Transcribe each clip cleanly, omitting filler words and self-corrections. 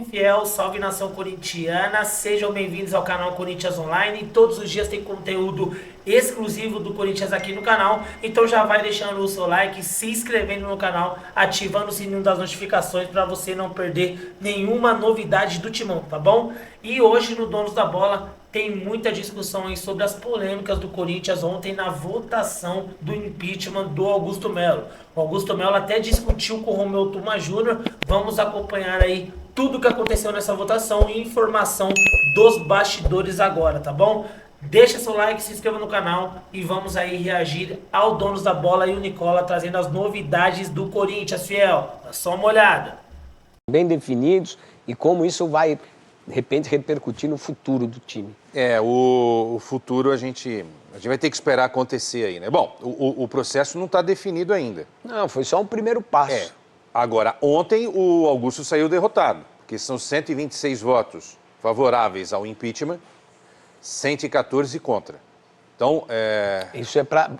Fiel, salve nação corintiana, sejam bem-vindos ao canal Corinthians Online. Todos os dias tem conteúdo exclusivo do Corinthians aqui no canal, então já vai deixando o seu like, se inscrevendo no canal, ativando o sininho das notificações para você não perder nenhuma novidade do Timão, tá bom? E hoje no Donos da Bola tem muita discussão aí sobre as polêmicas do Corinthians ontem na votação do impeachment do Augusto Melo. O Augusto Melo até discutiu com o Romeu Tuma Júnior. Vamos acompanhar aí tudo o que aconteceu nessa votação e informação dos bastidores agora, tá bom? Deixa seu like, se inscreva no canal e vamos aí reagir ao Donos da Bola e o Nicola trazendo as novidades do Corinthians, Fiel. Dá só uma olhada. Bem definidos e como isso vai, de repente, repercutir no futuro do time. O futuro a gente vai ter que esperar acontecer aí, né? Bom, o processo não está definido ainda. Não, foi só um primeiro passo. Agora, ontem o Augusto saiu derrotado, porque são 126 votos favoráveis ao impeachment, 114 contra. Então, Isso é para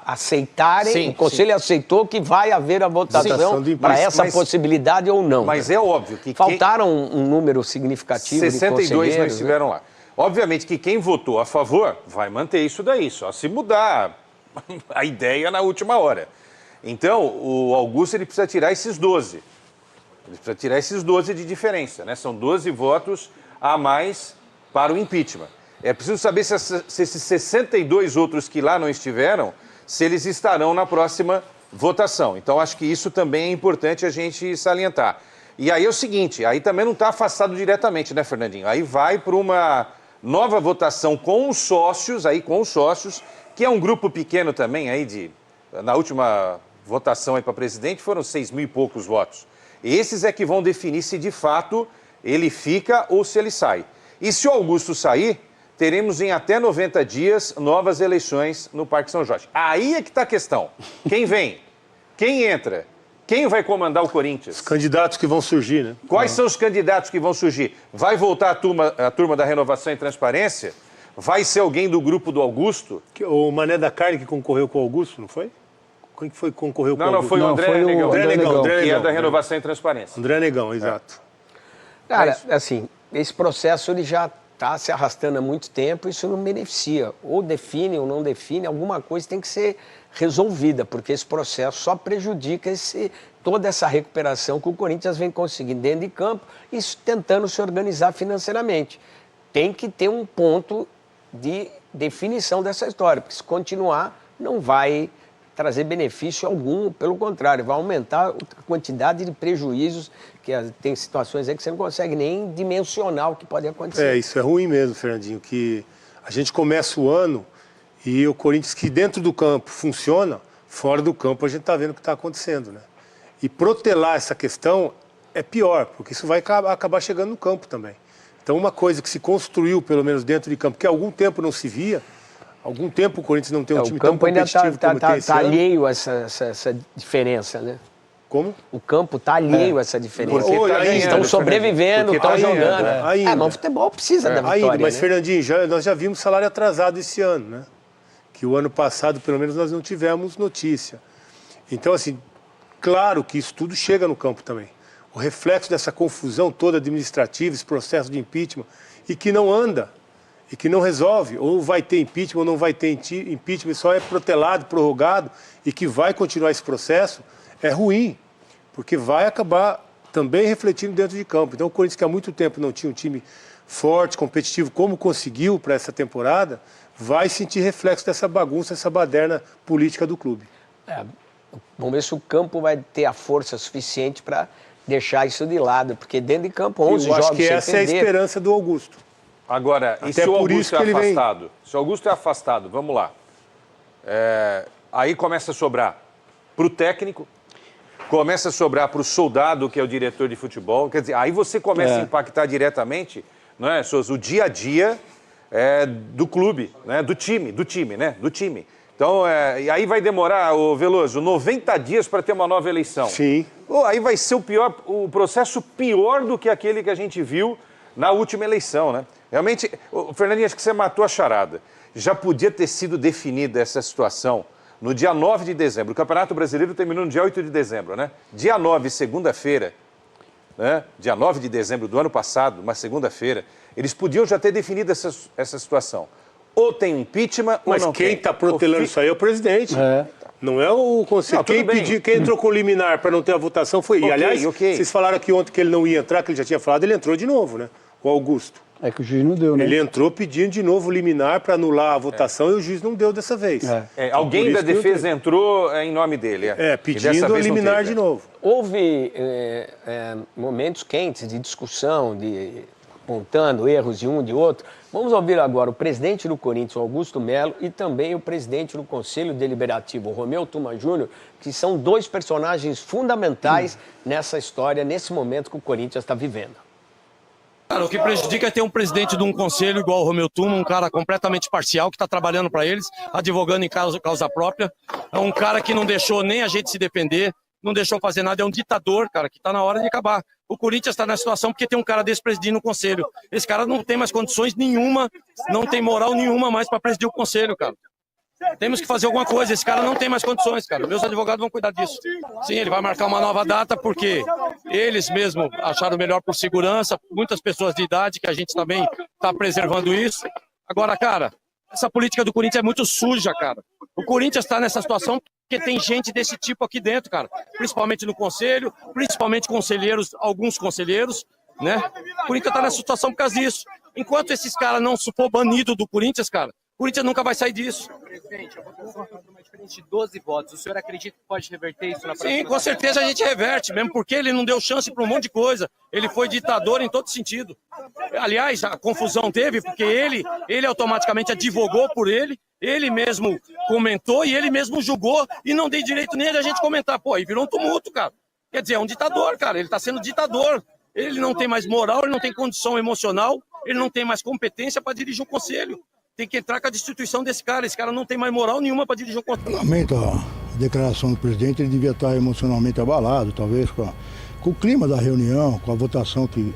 aceitarem, Sim, o Conselho aceitou que vai haver a votação para essa possibilidade ou não. Mas é óbvio que faltaram um número significativo 62 de conselheiros, não estiveram lá. Obviamente que quem votou a favor vai manter isso daí, só se mudar a ideia na última hora. Então, o Augusto ele precisa tirar esses 12. Ele precisa tirar esses 12 de diferença, né? São 12 votos a mais para o impeachment. É preciso saber se esses 62 outros que lá não estiveram, se eles estarão na próxima votação. Então, acho que isso também é importante a gente salientar. E aí é o seguinte, aí também não está afastado diretamente, né, Fernandinho? Aí vai para uma nova votação com os sócios, que é um grupo pequeno também, aí na última votação aí para presidente foram 6 mil e poucos votos. Esses é que vão definir se de fato ele fica ou se ele sai. E se o Augusto sair, teremos em até 90 dias novas eleições no Parque São Jorge. Aí é que está a questão. Quem vem? Quem entra? Quem vai comandar o Corinthians? Os candidatos que vão surgir, né? Quais são os candidatos que vão surgir? Vai voltar a turma da Renovação e Transparência? Vai ser alguém do grupo do Augusto? O Mané da Carne que concorreu com o Augusto, não foi? Quem foi que concorreu com o Augusto? Não, foi o André Negão. André Negão, que é da Renovação e Transparência. André Negão, exato. Cara, assim, esse processo ele já está se arrastando há muito tempo, isso não beneficia. Ou define ou não define, alguma coisa tem que ser resolvida, porque esse processo só prejudica toda essa recuperação que o Corinthians vem conseguindo dentro de campo e tentando se organizar financeiramente. Tem que ter um ponto de definição dessa história, porque se continuar, não vai trazer benefício algum, pelo contrário, vai aumentar a quantidade de prejuízos, que tem situações aí que você não consegue nem dimensionar o que pode acontecer. Isso é ruim mesmo, Fernandinho, que a gente começa o ano e o Corinthians que dentro do campo funciona, fora do campo a gente está vendo o que está acontecendo, né? E protelar essa questão é pior, porque isso vai acabar chegando no campo também. Então uma coisa que se construiu, pelo menos dentro de campo, que há algum tempo não se via, algum tempo o Corinthians não tem um time tão competitivo como tem esse ano. O campo ainda está alheio a essa diferença, né? Como? O campo está alheio a essa diferença. Estão Tá sobrevivendo, estão jogando. Ainda. Mas o futebol precisa da vitória. Ainda, mas né? Fernandinho, nós já vimos salário atrasado esse ano, né? Que o ano passado, pelo menos, nós não tivemos notícia. Então, assim, claro que isso tudo chega no campo também. O reflexo dessa confusão toda administrativa, esse processo de impeachment, e que não anda, e que não resolve, ou vai ter impeachment ou não vai ter impeachment, só é protelado, prorrogado, e que vai continuar esse processo, é ruim, porque vai acabar também refletindo dentro de campo. Então o Corinthians, que há muito tempo não tinha um time forte, competitivo, como conseguiu para essa temporada, vai sentir reflexo dessa bagunça, essa baderna política do clube. Vamos ver se o campo vai ter a força suficiente para deixar isso de lado, porque dentro de campo 11 jogos sem perder. Eu acho que essa é a esperança do Augusto. Agora, e se o Augusto é afastado? Se o Augusto é afastado, vamos lá. Aí começa a sobrar para o técnico, começa a sobrar para o soldado, que é o diretor de futebol. Quer dizer, aí você começa a impactar diretamente, não é, Souza, o dia a dia do clube, né? do time. Então, e aí vai demorar, Veloso, 90 dias para ter uma nova eleição. Sim. Aí vai ser o processo pior do que aquele que a gente viu na última eleição, né? Realmente, Fernandinho, acho que você matou a charada. Já podia ter sido definida essa situação no dia 9 de dezembro. O Campeonato Brasileiro terminou no dia 8 de dezembro, né? Dia 9, segunda-feira, né, dia 9 de dezembro do ano passado, uma segunda-feira, eles podiam já ter definido essa situação. Ou tem impeachment ou Mas não quem tem. está protelando isso aí é o presidente. Não é o conselho. Quem entrou com liminar para não ter a votação foi... E, aliás, vocês falaram aqui ontem que ele não ia entrar, que ele já tinha falado, ele entrou de novo, né? O Augusto. É que o juiz não deu, né? Ele entrou pedindo de novo liminar para anular a votação e o juiz não deu dessa vez. Alguém da defesa entrou em nome dele. Pedindo a liminar de novo. Houve momentos quentes de discussão, apontando erros de um, de outro. Vamos ouvir agora o presidente do Corinthians, Augusto Melo, e também o presidente do Conselho Deliberativo, Romeu Tuma Júnior, que são dois personagens fundamentais nessa história, nesse momento que o Corinthians está vivendo. Cara, o que prejudica é ter um presidente de um conselho igual o Romeu Tuma, um cara completamente parcial, que está trabalhando para eles, advogando em causa própria. É um cara que não deixou nem a gente se defender, não deixou fazer nada, é um ditador, cara, que está na hora de acabar. O Corinthians está na situação porque tem um cara desse presidindo o conselho. Esse cara não tem mais condições nenhuma, não tem moral nenhuma mais para presidir o conselho, cara. Temos que fazer alguma coisa, esse cara não tem mais condições, cara. Meus advogados vão cuidar disso. Sim, ele vai marcar uma nova data porque eles mesmo acharam melhor por segurança, muitas pessoas de idade, que a gente também está preservando isso. Agora, cara, essa política do Corinthians é muito suja, cara. O Corinthians está nessa situação porque tem gente desse tipo aqui dentro, cara. Principalmente no conselho, principalmente conselheiros, alguns conselheiros, né? O Corinthians está nessa situação por causa disso. Enquanto esses caras não for banido do Corinthians, cara, o Corinthians nunca vai sair disso. Presidente, eu vou colocar uma diferença de 12 votos. O senhor acredita que pode reverter isso na próxima? Sim, com certeza a gente reverte, mesmo porque ele não deu chance para um monte de coisa. Ele foi ditador em todo sentido. Aliás, a confusão teve porque ele automaticamente advogou por ele mesmo comentou e ele mesmo julgou e não deu direito nem a gente comentar. Pô, aí virou um tumulto, cara. Quer dizer, é um ditador, cara. Ele está sendo ditador. Ele não tem mais moral, ele não tem condição emocional, ele não tem mais competência para dirigir um conselho. Tem que entrar com a destituição desse cara. Esse cara não tem mais moral nenhuma para dirigir um conselho. Lamento a declaração do presidente, ele devia estar emocionalmente abalado, talvez com o clima da reunião, com a votação que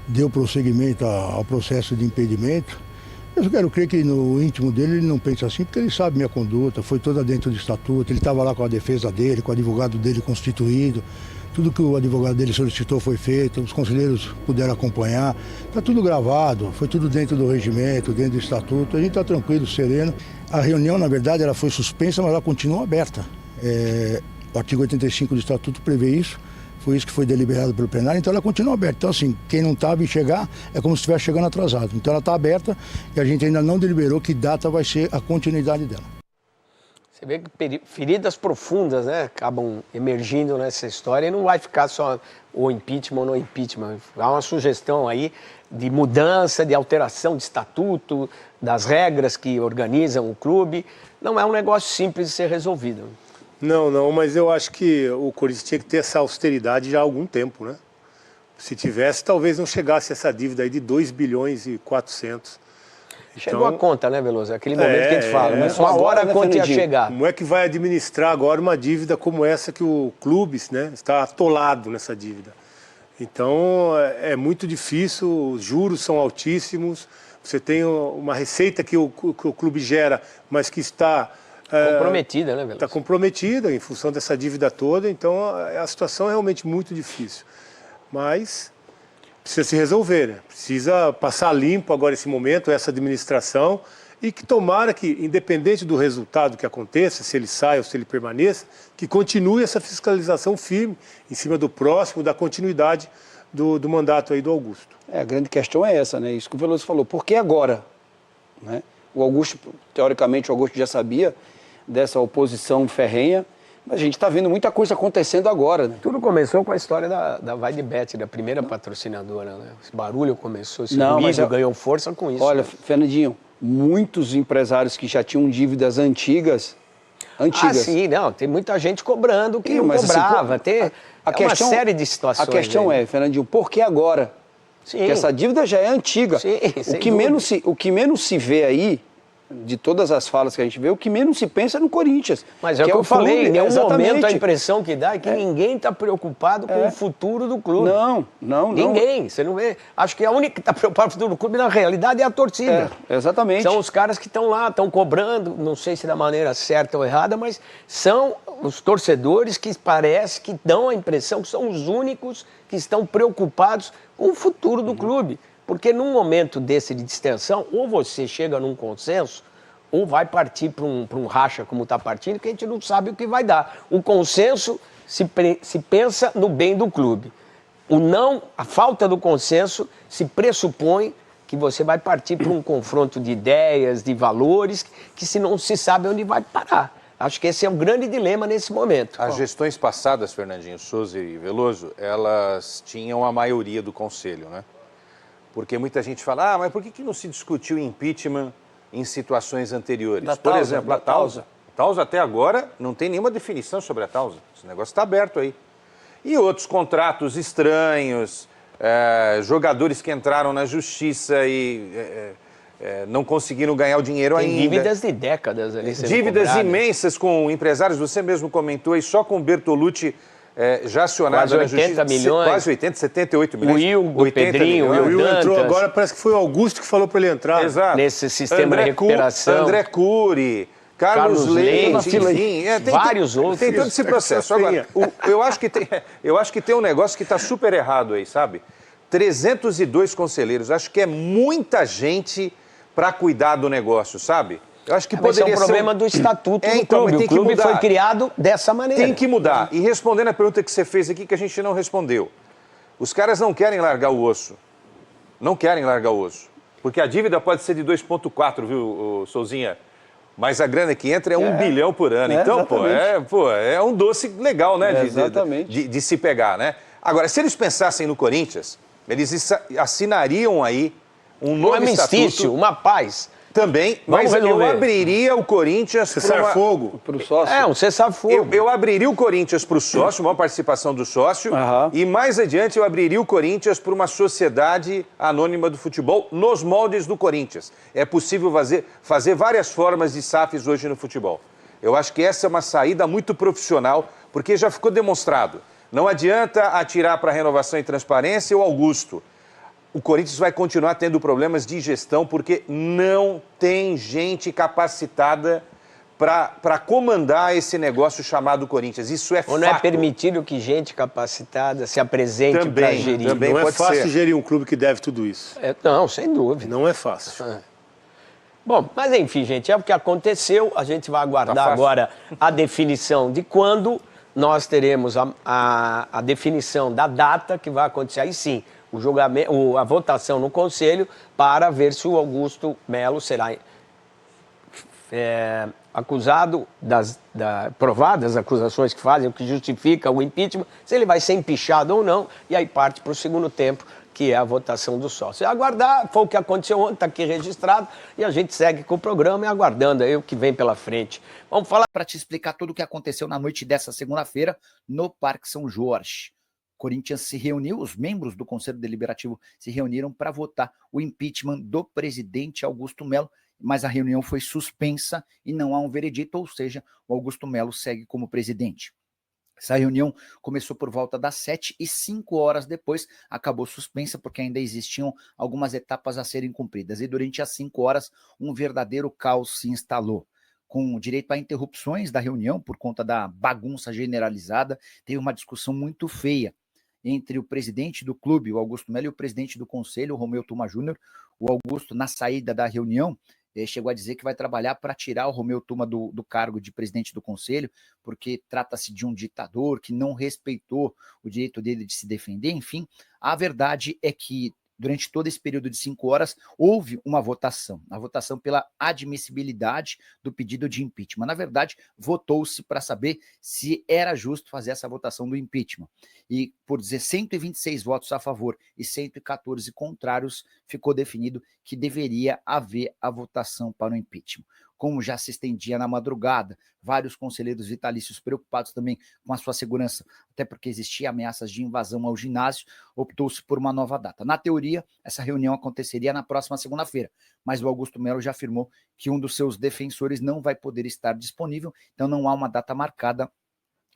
deu prosseguimento ao processo de impedimento. Eu quero crer que no íntimo dele ele não pensa assim, porque ele sabe minha conduta, foi toda dentro do estatuto, ele estava lá com a defesa dele, com o advogado dele constituído. Tudo que o advogado dele solicitou foi feito, os conselheiros puderam acompanhar, está tudo gravado, foi tudo dentro do regimento, dentro do estatuto, a gente está tranquilo, sereno. A reunião, na verdade, ela foi suspensa, mas ela continua aberta. O artigo 85 do estatuto prevê isso, foi isso que foi deliberado pelo plenário, então ela continua aberta. Então, assim, quem não estava em chegar é como se estivesse chegando atrasado. Então ela está aberta e a gente ainda não deliberou que data vai ser a continuidade dela. Você vê que feridas profundas, né, acabam emergindo nessa história e não vai ficar só o impeachment ou não impeachment. Há uma sugestão aí de mudança, de alteração de estatuto, das regras que organizam o clube. Não é um negócio simples de ser resolvido. Não, mas eu acho que o Corinthians tinha que ter essa austeridade já há algum tempo, né? Se tivesse, talvez não chegasse essa dívida aí de 2 bilhões e 400. Chegou a conta, né, Veloso? Aquele momento que a gente fala, mas uma hora a conta ia chegar. Como é que vai administrar agora uma dívida como essa que o clube, né, está atolado nessa dívida? Então, é muito difícil, os juros são altíssimos, você tem uma receita que o clube gera, mas que está... comprometida, né, Veloso? Está comprometida em função dessa dívida toda, então a situação é realmente muito difícil. Mas... precisa se resolver, né? Precisa passar limpo agora esse momento, essa administração, e que tomara que, independente do resultado que aconteça, se ele sai ou se ele permaneça, que continue essa fiscalização firme em cima do próximo, da continuidade do mandato aí do Augusto. A grande questão é essa, né? Isso que o Veloso falou. Por que agora? Né? O Augusto, teoricamente, o Augusto já sabia dessa oposição ferrenha. A gente está vendo muita coisa acontecendo agora, né? Tudo começou com a história da Vai de Bet, da primeira patrocinadora, né? Esse barulho começou, esse ruído ganhou força com isso. Olha, né? Fernandinho, muitos empresários que já tinham dívidas antigas... Ah, sim, não, tem muita gente cobrando que não cobrava, assim, tem uma série de situações. A questão aí. é, Fernandinho, por que agora? Sim. Porque essa dívida já é antiga. Sim, o que menos se vê aí, de todas as falas que a gente vê, o que menos se pensa é no Corinthians. Mas é o que eu falei, em nenhum momento a impressão que dá é que ninguém está preocupado com o futuro do clube. Não. Ninguém, você não vê. Acho que a única que está preocupada com o futuro do clube, na realidade, é a torcida. Exatamente. São os caras que estão lá, estão cobrando, não sei se da maneira certa ou errada, mas são os torcedores que parece que dão a impressão que são os únicos que estão preocupados com o futuro do clube. Porque num momento desse de distensão, ou você chega num consenso, ou vai partir para um racha como está partindo, que a gente não sabe o que vai dar. O consenso se pensa no bem do clube. A falta do consenso se pressupõe que você vai partir para um confronto de ideias, de valores, que se não se sabe onde vai parar. Acho que esse é um grande dilema nesse momento. As gestões passadas, Fernandinho, Souza e Veloso, elas tinham a maioria do conselho, né? Porque muita gente fala, mas por que não se discutiu impeachment em situações anteriores? Por exemplo, a Tausa. A Tausa até agora não tem nenhuma definição sobre a Tausa. Esse negócio está aberto aí. E outros contratos estranhos, jogadores que entraram na justiça e não conseguiram ganhar o dinheiro ainda. Tem dívidas de décadas ali sendo dívidas cobradas. imensas com empresários, você mesmo comentou, e só com Bertolucci já acionado na justiça. 80 milhões. Quase 80, 78 milhões. O Will, o Pedrinho, milhões. o Will Dantas. Entrou Dantas. agora, parece que foi o Augusto que falou para ele entrar. Exato. Nesse sistema de recuperação. André Cury, Carlos Leite, enfim, vários outros. Tem todo esse processo. Agora, eu acho que tem um negócio que está super errado aí, sabe? 302 conselheiros, acho que é muita gente para cuidar do negócio, sabe? Eu acho que Mas poderia é um problema do estatuto do então, clube. mas tem O que clube mudar. foi criado dessa maneira. Tem que mudar. E respondendo a pergunta que você fez aqui, que a gente não respondeu. Os caras não querem largar o osso. Não querem largar o osso. Porque a dívida pode ser de 2,4, viu, Souzinha? Mas a grana que entra é 1 bilhão por ano. Então, é um doce legal, né? De se pegar, né? Agora, se eles pensassem no Corinthians, eles assinariam aí um novo armistício, uma paz. Também, Vamos mas eu resolver. abriria o Corinthians Cessar-fogo. Para o sócio. Um cessar-fogo. Eu abriria o Corinthians para o sócio, uma participação do sócio, e mais adiante eu abriria o Corinthians para uma sociedade anônima do futebol nos moldes do Corinthians. É possível fazer várias formas de SAFs hoje no futebol. Eu acho que essa é uma saída muito profissional, porque já ficou demonstrado. Não adianta atirar para renovação e transparência o Augusto. O Corinthians vai continuar tendo problemas de gestão porque não tem gente capacitada para comandar esse negócio chamado Corinthians. Isso é fato. Ou não é permitido que gente capacitada se apresente para gerir. Também Não é pode fácil ser. gerir um clube que deve tudo isso. Não, sem dúvida. Não é fácil. Bom, mas enfim, gente, é o que aconteceu. A gente vai aguardar Tá fácil. agora a definição de quando nós teremos a definição da data que vai acontecer. Aí sim, o julgamento, a votação no Conselho para ver se o Augusto Melo será acusado provadas as acusações que fazem, o que justifica o impeachment, se ele vai ser empichado ou não, e aí parte para o segundo tempo, que é a votação do sócio. Aguardar, foi o que aconteceu ontem, está aqui registrado, e a gente segue com o programa e aguardando aí o que vem pela frente. Vamos falar para te explicar tudo o que aconteceu na noite dessa segunda-feira no Parque São Jorge. Corinthians se reuniu, os membros do Conselho Deliberativo se reuniram para votar o impeachment do presidente Augusto Melo, mas a reunião foi suspensa e não há um veredito, ou seja, o Augusto Melo segue como presidente. Essa reunião começou por volta das 7 e 5 horas depois acabou suspensa porque ainda existiam algumas etapas a serem cumpridas. E durante as 5 horas, um verdadeiro caos se instalou. Com direito a interrupções da reunião por conta da bagunça generalizada, teve uma discussão muito feia entre o presidente do clube, o Augusto Melo, e o presidente do conselho, o Romeu Tuma Júnior. O Augusto, na saída da reunião, chegou a dizer que vai trabalhar para tirar o Romeu Tuma do cargo de presidente do conselho, porque trata-se de um ditador que não respeitou o direito dele de se defender. Enfim, a verdade é que durante todo esse período de 5 horas, houve uma votação, a votação pela admissibilidade do pedido de impeachment. Na verdade, votou-se para saber se era justo fazer essa votação do impeachment. E por dizer 126 votos a favor e 114 contrários, ficou definido que deveria haver a votação para o impeachment. Como já se estendia na madrugada, vários conselheiros vitalícios preocupados também com a sua segurança, até porque existia ameaças de invasão ao ginásio, optou-se por uma nova data. Na teoria, essa reunião aconteceria na próxima segunda-feira, mas o Augusto Melo já afirmou que um dos seus defensores não vai poder estar disponível, então não há uma data marcada.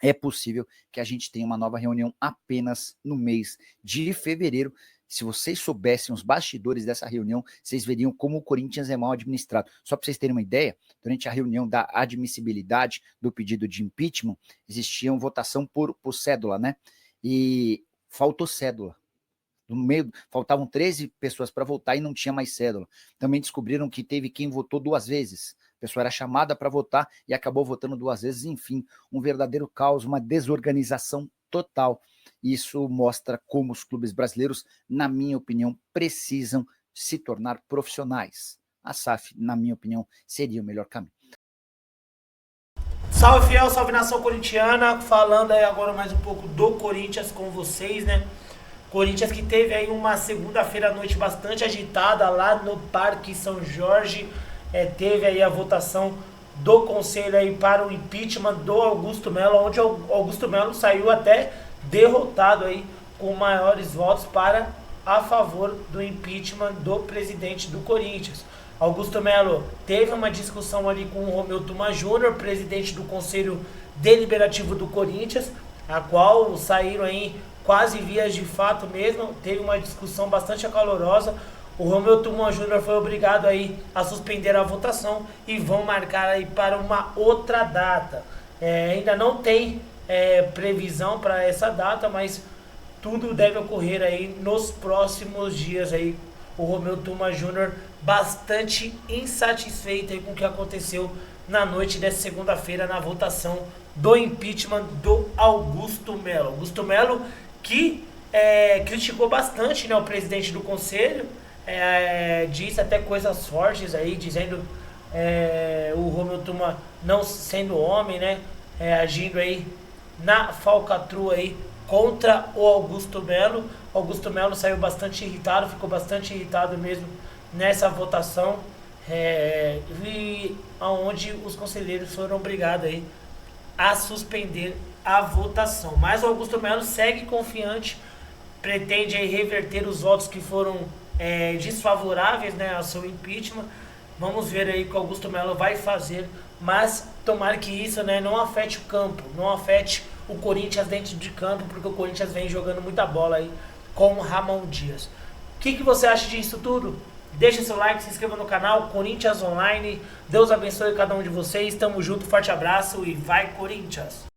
É possível que a gente tenha uma nova reunião apenas no mês de fevereiro, Se vocês soubessem os bastidores dessa reunião, vocês veriam como o Corinthians é mal administrado. Só para vocês terem uma ideia, durante a reunião da admissibilidade do pedido de impeachment, existia uma votação por cédula, né? E faltou cédula. No meio, faltavam 13 pessoas para votar e não tinha mais cédula. Também descobriram que teve quem votou 2 vezes. A pessoa era chamada para votar e acabou votando 2 vezes. Enfim, um verdadeiro caos, uma desorganização total. Isso mostra como os clubes brasileiros, na minha opinião, precisam se tornar profissionais. A SAF, na minha opinião, seria o melhor caminho. Salve fiel, salve nação corintiana. Falando aí agora mais um pouco do Corinthians com vocês, né? Corinthians que teve aí uma segunda-feira à noite bastante agitada lá no Parque São Jorge. Teve aí a votação do conselho aí para o impeachment do Augusto Melo, onde o Augusto Melo saiu até derrotado aí com maiores votos a favor do impeachment do presidente do Corinthians. Augusto Melo teve uma discussão ali com o Romeu Tuma Júnior, presidente do Conselho Deliberativo do Corinthians, a qual saíram aí quase vias de fato mesmo, teve uma discussão bastante acalorosa. O Romeu Tuma Júnior foi obrigado aí a suspender a votação e vão marcar aí para uma outra data. Ainda não tem previsão para essa data, mas tudo deve ocorrer aí nos próximos dias aí. O Romeu Tuma Júnior bastante insatisfeito aí com o que aconteceu na noite dessa segunda-feira na votação do impeachment do Augusto Melo. Augusto Melo que criticou bastante, né, o presidente do conselho, disse até coisas fortes aí, dizendo o Romeu Tuma não sendo homem, né, agindo aí na falcatrua aí contra o Augusto Melo. Augusto Melo saiu bastante irritado, ficou bastante irritado mesmo nessa votação, e onde os conselheiros foram obrigados aí a suspender a votação. Mas o Augusto Melo segue confiante, pretende aí reverter os votos que foram desfavoráveis, né, ao seu impeachment. Vamos ver aí o que o Augusto Melo vai fazer, mas tomara que isso, né, não afete o campo, não afete o Corinthians dentro de campo, porque o Corinthians vem jogando muita bola aí com o Ramon Dias. O que você acha disso tudo? Deixa seu like, se inscreva no canal Corinthians Online. Deus abençoe cada um de vocês. Tamo junto, forte abraço e vai Corinthians!